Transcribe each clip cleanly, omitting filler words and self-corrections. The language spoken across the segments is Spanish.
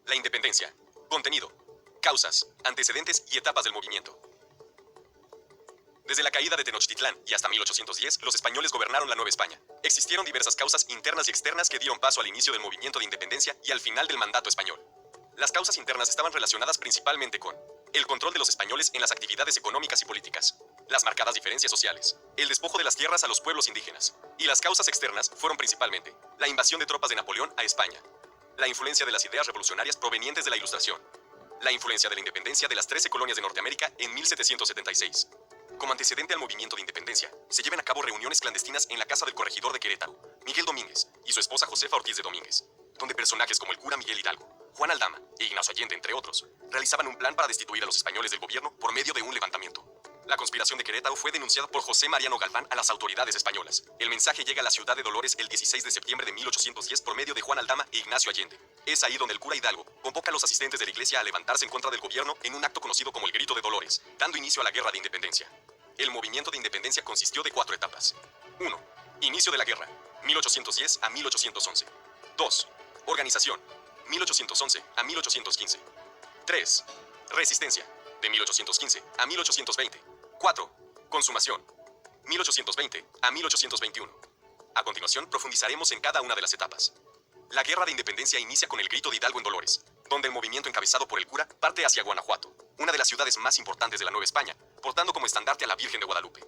La independencia. Contenido. Causas, antecedentes y etapas del movimiento. Desde la caída de Tenochtitlán y hasta 1810, los españoles gobernaron la Nueva España. Existieron diversas causas internas y externas que dieron paso al inicio del movimiento de independencia y al final del mandato español. Las causas internas estaban relacionadas principalmente con el control de los españoles en las actividades económicas y políticas, las marcadas diferencias sociales, el despojo de las tierras a los pueblos indígenas, y las causas externas fueron principalmente la invasión de tropas de Napoleón a España, la influencia de las ideas revolucionarias provenientes de la Ilustración, la influencia de la independencia de las 13 colonias de Norteamérica en 1776. Como antecedente al movimiento de independencia, se llevan a cabo reuniones clandestinas en la casa del corregidor de Querétaro, Miguel Domínguez, y su esposa Josefa Ortiz de Domínguez, donde personajes como el cura Miguel Hidalgo, Juan Aldama e Ignacio Allende, entre otros, realizaban un plan para destituir a los españoles del gobierno por medio de un levantamiento. La conspiración de Querétaro fue denunciada por José Mariano Galván a las autoridades españolas. El mensaje llega a la ciudad de Dolores el 16 de septiembre de 1810 por medio de Juan Aldama e Ignacio Allende. Es ahí donde el cura Hidalgo convoca a los asistentes de la iglesia a levantarse en contra del gobierno en un acto conocido como el Grito de Dolores, dando inicio a la Guerra de Independencia. El movimiento de independencia consistió de 4 etapas. 1. Inicio de la guerra, 1810 a 1811. 2. Organización, 1811 a 1815. 3. Resistencia, de 1815 a 1820. 4. Consumación, 1820 a 1821. A continuación, profundizaremos en cada una de las etapas. La Guerra de Independencia inicia con el Grito de Hidalgo en Dolores, donde el movimiento encabezado por el cura parte hacia Guanajuato, una de las ciudades más importantes de la Nueva España, portando como estandarte a la Virgen de Guadalupe.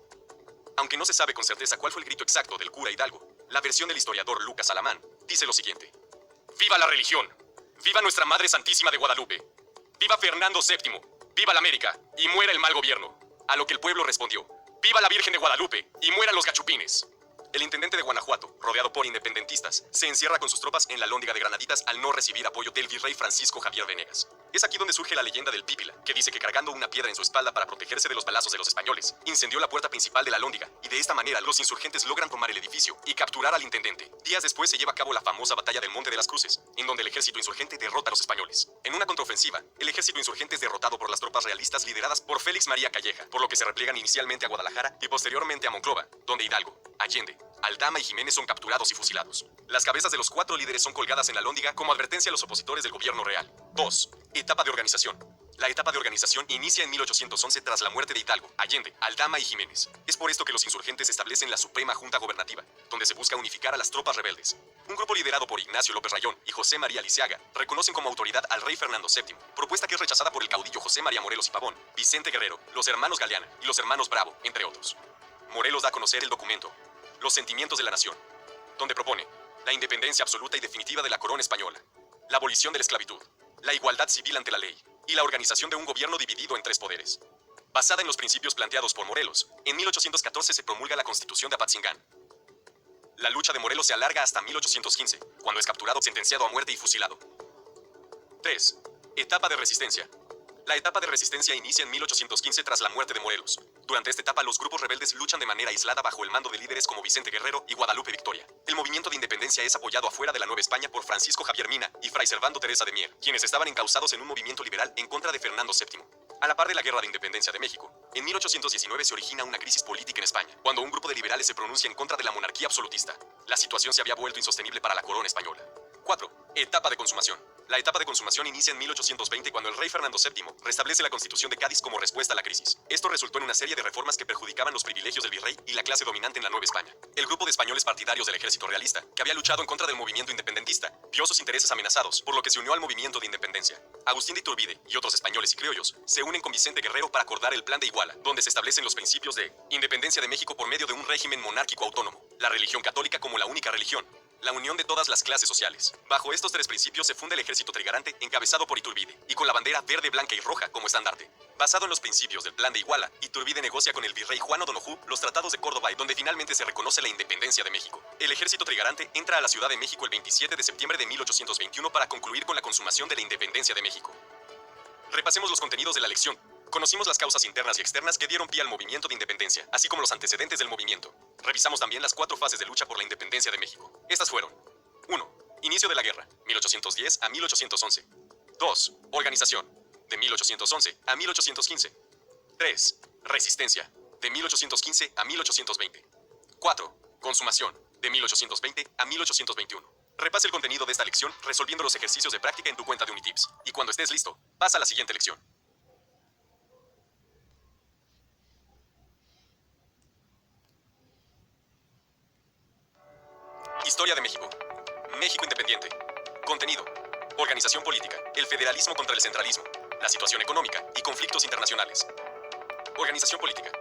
Aunque no se sabe con certeza cuál fue el grito exacto del cura Hidalgo, la versión del historiador Lucas Alamán dice lo siguiente: ¡Viva la religión! ¡Viva nuestra Madre Santísima de Guadalupe! ¡Viva Fernando VII! ¡Viva la América! ¡Y muera el mal gobierno! A lo que el pueblo respondió: ¡Viva la Virgen de Guadalupe! ¡Y mueran los gachupines! El intendente de Guanajuato, rodeado por independentistas, se encierra con sus tropas en la Lóndiga de Granaditas al no recibir apoyo del virrey Francisco Javier Venegas. Es aquí donde surge la leyenda del Pípila, que dice que cargando una piedra en su espalda para protegerse de los balazos de los españoles, incendió la puerta principal de la Lóndiga, y de esta manera los insurgentes logran tomar el edificio y capturar al intendente. Días después se lleva a cabo la famosa batalla del Monte de las Cruces, en donde el ejército insurgente derrota a los españoles. En una contraofensiva, el ejército insurgente es derrotado por las tropas realistas lideradas por Félix María Calleja, por lo que se repliegan inicialmente a Guadalajara y posteriormente a Monclova, donde Hidalgo, Allende, Aldama y Jiménez son capturados y fusilados. Las cabezas de los 4 líderes son colgadas en la Lóndiga como advertencia a los opositores del gobierno real. 2. Etapa de organización. La etapa de organización inicia en 1811 tras la muerte de Hidalgo, Allende, Aldama y Jiménez. Es por esto que los insurgentes establecen la Suprema Junta Gobernativa, donde se busca unificar a las tropas rebeldes. Un grupo liderado por Ignacio López Rayón y José María Lisiaga reconocen como autoridad al rey Fernando VII, propuesta que es rechazada por el caudillo José María Morelos y Pavón, Vicente Guerrero, los hermanos Galeana y los hermanos Bravo, entre otros. Morelos da a conocer el documento Los sentimientos de la nación, donde propone la independencia absoluta y definitiva de la corona española, la abolición de la esclavitud, la igualdad civil ante la ley y la organización de un gobierno dividido en 3 poderes. Basada en los principios planteados por Morelos, en 1814 se promulga la Constitución de Apatzingán. La lucha de Morelos se alarga hasta 1815, cuando es capturado, sentenciado a muerte y fusilado. 3. Etapa de resistencia. La etapa de resistencia inicia en 1815 tras la muerte de Morelos. Durante esta etapa, los grupos rebeldes luchan de manera aislada bajo el mando de líderes como Vicente Guerrero y Guadalupe Victoria. El movimiento de independencia es apoyado afuera de la Nueva España por Francisco Javier Mina y Fray Servando Teresa de Mier, quienes estaban encausados en un movimiento liberal en contra de Fernando VII. A la par de la Guerra de Independencia de México, en 1819 se origina una crisis política en España, cuando un grupo de liberales se pronuncia en contra de la monarquía absolutista. La situación se había vuelto insostenible para la corona española. 4. Etapa de consumación. La etapa de consumación inicia en 1820 cuando el rey Fernando VII restablece la Constitución de Cádiz como respuesta a la crisis. Esto resultó en una serie de reformas que perjudicaban los privilegios del virrey y la clase dominante en la Nueva España. El grupo de españoles partidarios del ejército realista, que había luchado en contra del movimiento independentista, vio sus intereses amenazados, por lo que se unió al movimiento de independencia. Agustín de Iturbide y otros españoles y criollos se unen con Vicente Guerrero para acordar el Plan de Iguala, donde se establecen los principios de independencia de México por medio de un régimen monárquico autónomo, la religión católica como la única religión, la unión de todas las clases sociales. Bajo estos 3 principios se funda el ejército trigarante encabezado por Iturbide y con la bandera verde, blanca y roja como estandarte. Basado en los principios del Plan de Iguala, Iturbide negocia con el virrey Juan O'Donojú los tratados de Córdoba, donde finalmente se reconoce la independencia de México. El ejército trigarante entra a la Ciudad de México el 27 de septiembre de 1821 para concluir con la consumación de la independencia de México. Repasemos los contenidos de la lección. Conocimos las causas internas y externas que dieron pie al movimiento de independencia, así como los antecedentes del movimiento. Revisamos también las 4 fases de lucha por la independencia de México. Estas fueron: 1. Inicio de la guerra, 1810 a 1811. 2. Organización, de 1811 a 1815. 3. Resistencia, de 1815 a 1820. 4. Consumación, de 1820 a 1821. Repasa el contenido de esta lección resolviendo los ejercicios de práctica en tu cuenta de Unitips. Y cuando estés listo, pasa a la siguiente lección. Historia de México. México independiente. Contenido. Organización política. El federalismo contra el centralismo. La situación económica y conflictos internacionales. Organización política.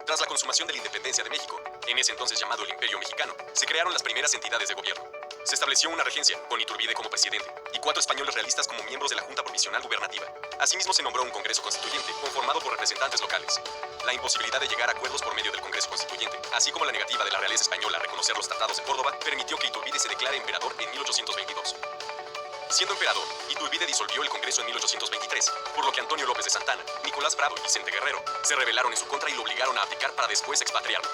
Tras la consumación de la independencia de México, en ese entonces llamado el Imperio Mexicano, se crearon las primeras entidades de gobierno. Se estableció una regencia, con Iturbide como presidente, y 4 españoles realistas como miembros de la Junta Provisional Gubernativa. Asimismo, se nombró un Congreso Constituyente, conformado por representantes locales. La imposibilidad de llegar a acuerdos por medio del Congreso Constituyente, así como la negativa de la realeza española a reconocer los tratados de Córdoba, permitió que Iturbide se declare emperador en 1822. Siendo emperador, Iturbide disolvió el Congreso en 1823, por lo que Antonio López de Santana, Nicolás Bravo y Vicente Guerrero se rebelaron en su contra y lo obligaron a abdicar para después expatriarlo.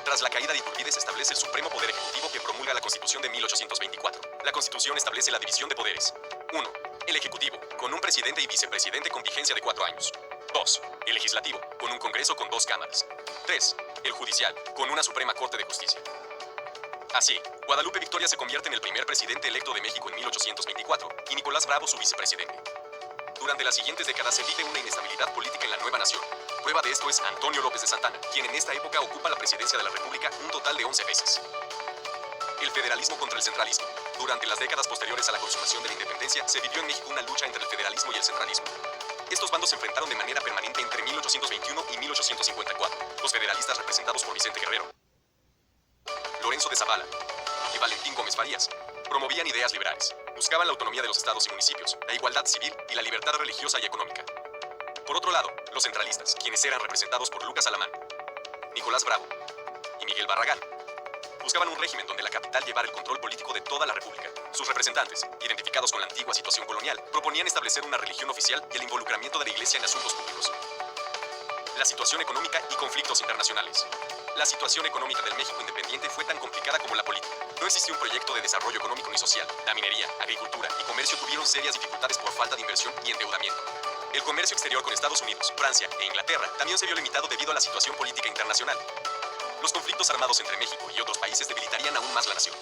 Tras la caída de Iturbide se establece el Supremo Poder Ejecutivo que promulga la Constitución de 1824. La Constitución establece la división de poderes. 1. El Ejecutivo, con un presidente y vicepresidente con vigencia de 4 años. 2. El Legislativo, con un Congreso con 2 cámaras. 3. El Judicial, con una Suprema Corte de Justicia. Así, Guadalupe Victoria se convierte en el primer presidente electo de México en 1824 y Nicolás Bravo su vicepresidente. Durante las siguientes décadas se vive una inestabilidad política en la nueva nación. Prueba de esto es Antonio López de Santana, quien en esta época ocupa la presidencia de la República un total de 11 veces. El federalismo contra el centralismo. Durante las décadas posteriores a la consumación de la independencia, se vivió en México una lucha entre el federalismo y el centralismo. Estos bandos se enfrentaron de manera permanente entre 1821 y 1854. Los federalistas representados por Vicente Guerrero, Lorenzo de Zavala y Valentín Gómez Farías promovían ideas liberales. Buscaban la autonomía de los estados y municipios, la igualdad civil y la libertad religiosa y económica. Por otro lado, los centralistas, quienes eran representados por Lucas Alamán, Nicolás Bravo y Miguel Barragán, buscaban un régimen donde la capital llevara el control político de toda la república. Sus representantes, identificados con la antigua situación colonial, proponían establecer una religión oficial y el involucramiento de la iglesia en asuntos públicos. La situación económica y conflictos internacionales. La situación económica del México independiente fue tan complicada como la política. No existía un proyecto de desarrollo económico ni social. La minería, agricultura y comercio tuvieron serias dificultades por falta de inversión y endeudamiento. El comercio exterior con Estados Unidos, Francia e Inglaterra también se vio limitado debido a la situación política internacional. Los conflictos armados entre México y otros países debilitarían aún más la nación.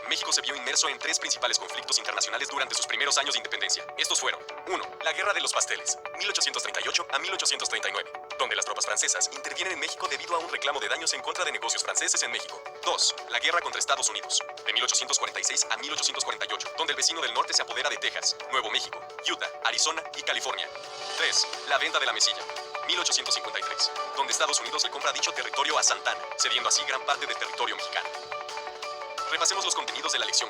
México se vio inmerso en 3 principales conflictos internacionales durante sus primeros años de independencia. Estos fueron: 1. La Guerra de los Pasteles, 1838 a 1839, donde las tropas francesas intervienen en México debido a un reclamo de daños en contra de negocios franceses en México. 2. La Guerra contra Estados Unidos, de 1846 a 1848, donde el vecino del norte se apodera de Texas, Nuevo México, Utah, Arizona y California. 3. La Venta de la Mesilla, 1853, donde Estados Unidos le compra dicho territorio a Santana, cediendo así gran parte del territorio mexicano. Repasemos los contenidos de la lección.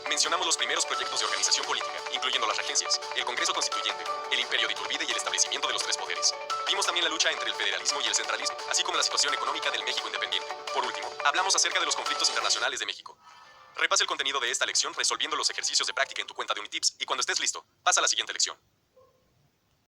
Mencionamos los primeros proyectos de organización política, incluyendo las regencias, el Congreso Constituyente, el Imperio de Iturbide y el establecimiento de los 3 poderes. Vimos también la lucha entre el federalismo y el centralismo, así como la situación económica del México independiente. Por último, hablamos acerca de los conflictos internacionales de México. Repasa el contenido de esta lección resolviendo los ejercicios de práctica en tu cuenta de Unitips y cuando estés listo, pasa a la siguiente lección.